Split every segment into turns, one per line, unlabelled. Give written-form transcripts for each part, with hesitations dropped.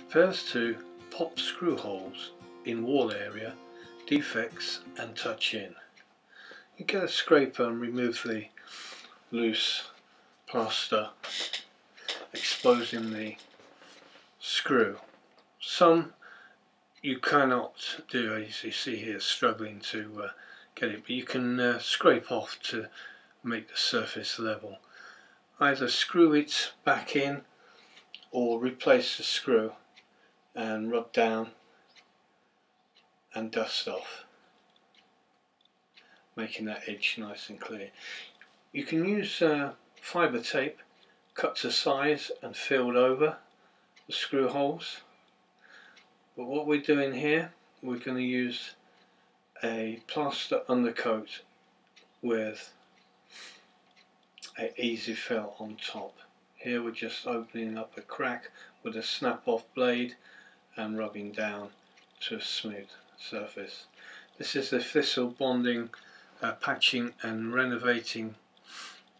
Prepares to pop screw holes in wall area, defects and touch in. You get a scraper and remove the loose plaster, exposing the screw. Some you cannot do, as you see here, struggling to get it, but you can scrape off to make the surface level. Either screw it back in or replace the screw and rub down and dust off, making that edge nice and clear. You can use fibre tape cut to size and filled over the screw holes, but what we're doing here, we're going to use a plaster undercoat with an easy fill on top. Here we're just opening up a crack with a snap off blade and rubbing down to a smooth surface. This is the thistle bonding, patching and renovating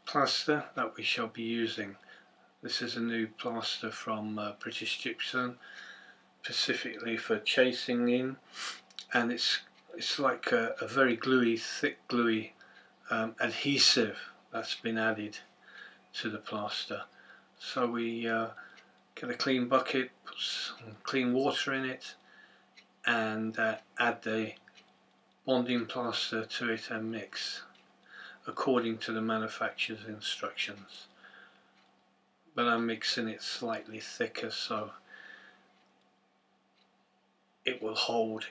plaster that we shall be using. This is a new plaster from British Gypsum, specifically for chasing in, and it's like a very gluey, thick gluey adhesive that's been added to the plaster. So we get a clean bucket, put some clean water in it, and add the bonding plaster to it and mix according to the manufacturer's instructions. But I'm mixing it slightly thicker so it will hold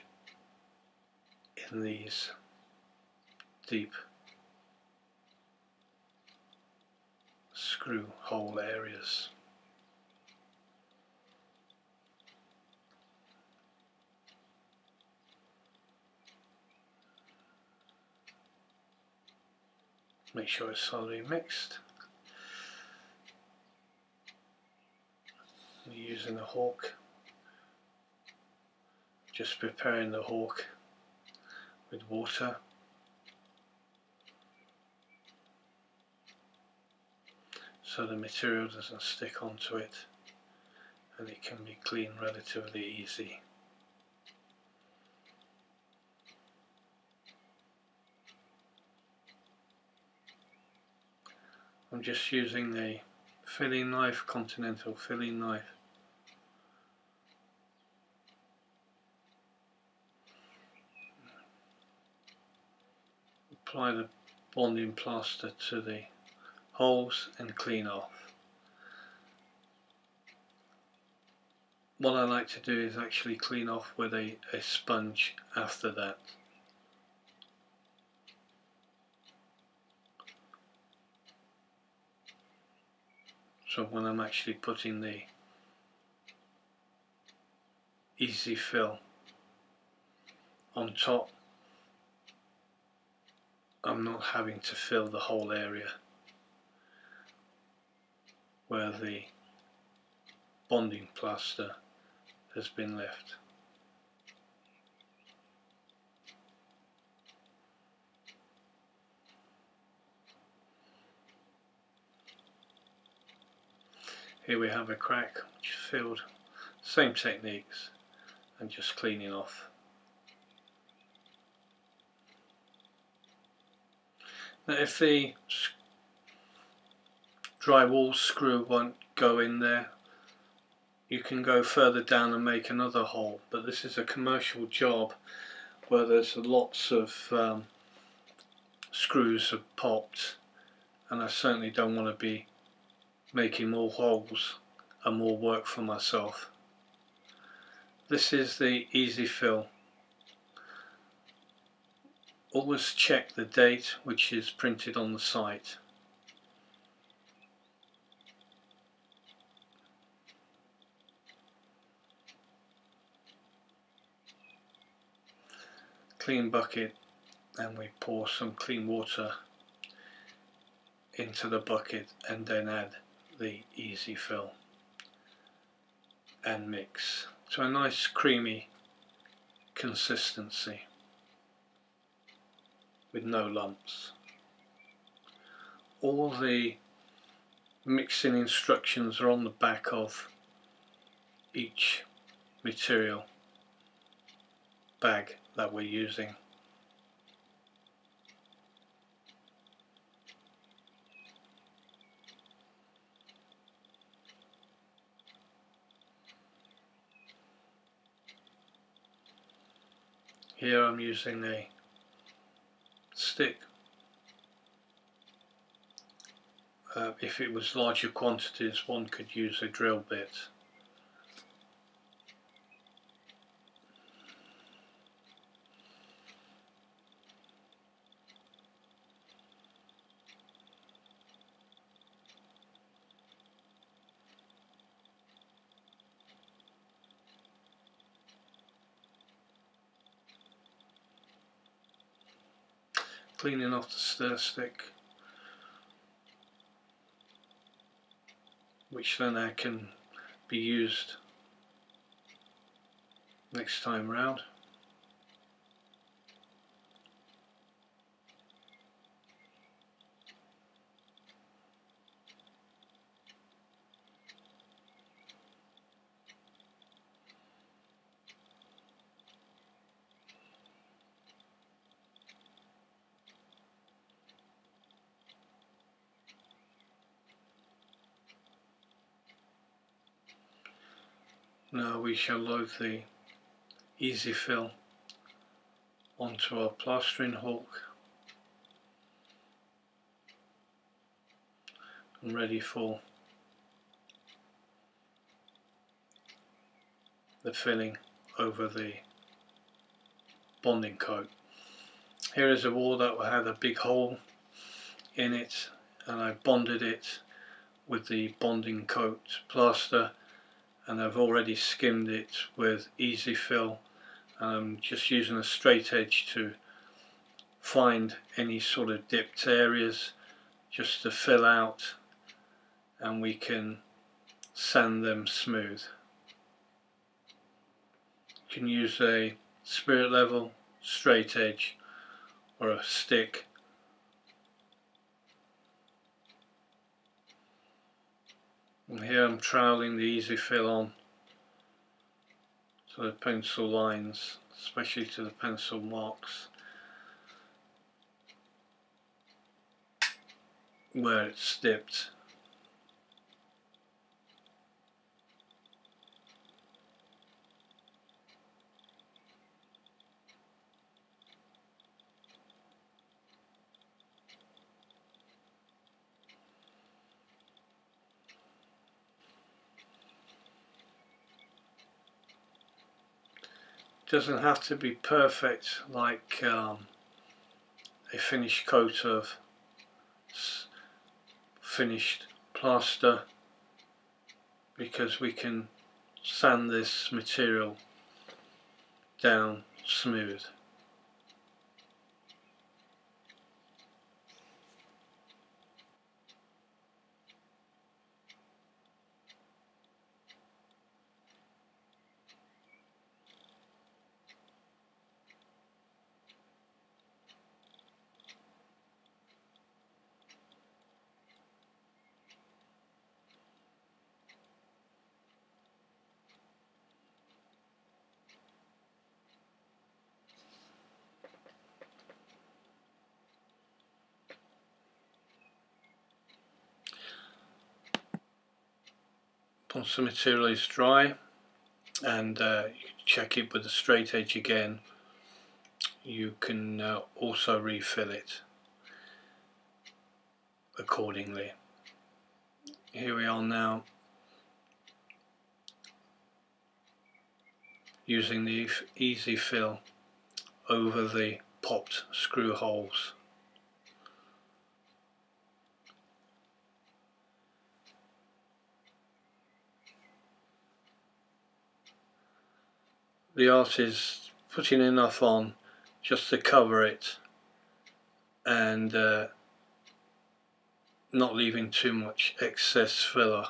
in these deep screw hole areas. Make sure it's solidly mixed. I'm using a hawk, just preparing the hawk with water. So the material doesn't stick onto it and it can be cleaned relatively easy. I'm just using a filling knife, continental filling knife. Apply the bonding plaster to the holes and clean off. What I like to do is actually clean off with a sponge after that. So when I'm actually putting the easy fill on top, I'm not having to fill the whole area where the bonding plaster has been left. Here we have a crack which is filled, same techniques, and just cleaning off. Now if the drywall screw won't go in there, you can go further down and make another hole, but this is a commercial job where there's lots of screws have popped, and I certainly don't want to be making more holes and more work for myself. This is the easy fill. Always check the date which is printed on the site. Clean bucket, and we pour some clean water into the bucket and then add the easy fill and mix to a nice creamy consistency with no lumps. All the mixing instructions are on the back of each material bag that we're using. Here I'm using a stick. If it was larger quantities, one could use a drill bit. Cleaning off the stir stick, which then can be used next time round. Now we shall load the easy fill onto our plastering hook and ready for the filling over the bonding coat. Here is a wall that had a big hole in it, and I bonded it with the bonding coat plaster, and I've already skimmed it with easy fill. I'm just using a straight edge to find any sort of dipped areas just to fill out, and we can sand them smooth. You can use a spirit level, straight edge, or a stick. And here I'm troweling the easy fill on to the pencil lines, especially to the pencil marks where it's dipped. Doesn't have to be perfect like a finished coat of finished plaster, because we can sand this material down smooth. Once the material is dry, and you check it with the straight edge again, you can also refill it accordingly. Here we are now using the easy fill over the popped screw holes. The art is putting enough on just to cover it and not leaving too much excess filler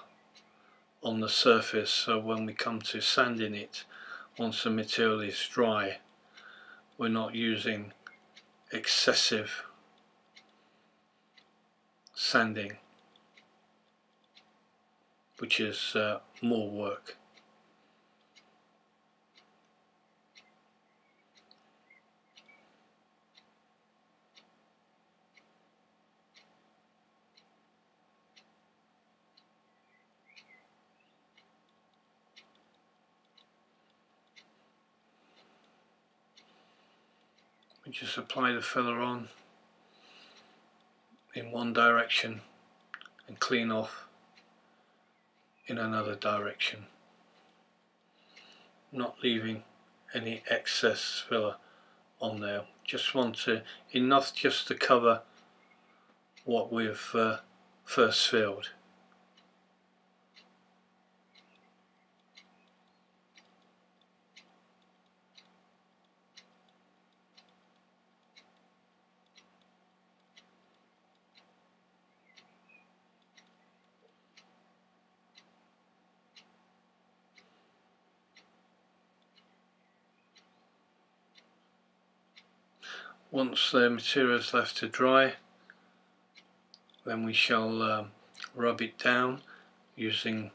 on the surface, so when we come to sanding it, once the material is dry, we're not using excessive sanding, which is more work. We just apply the filler on in one direction and clean off in another direction, not leaving any excess filler on there. Just want to enough just to cover what we've first filled. Once the material is left to dry, then we shall rub it down using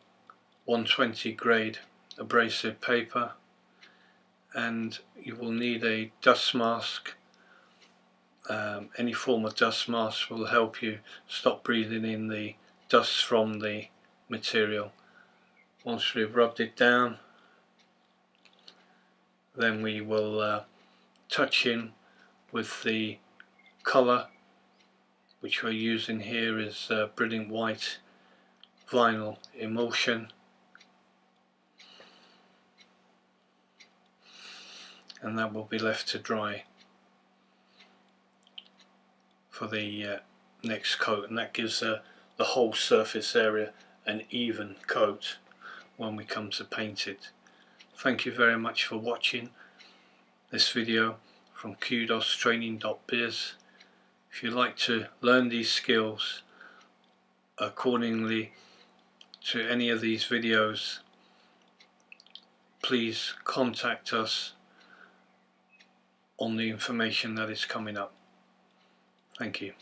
120 grade abrasive paper, and you will need a dust mask. Any form of dust mask will help you stop breathing in the dust from the material. Once we've rubbed it down, then we will touch in with the colour, which we're using here is brilliant white vinyl emulsion, and that will be left to dry for the next coat, and that gives the whole surface area an even coat when we come to paint it. Thank you very much for watching this video from kudostraining.biz. If you'd like to learn these skills accordingly to any of these videos, please contact us on the information that is coming up. Thank you.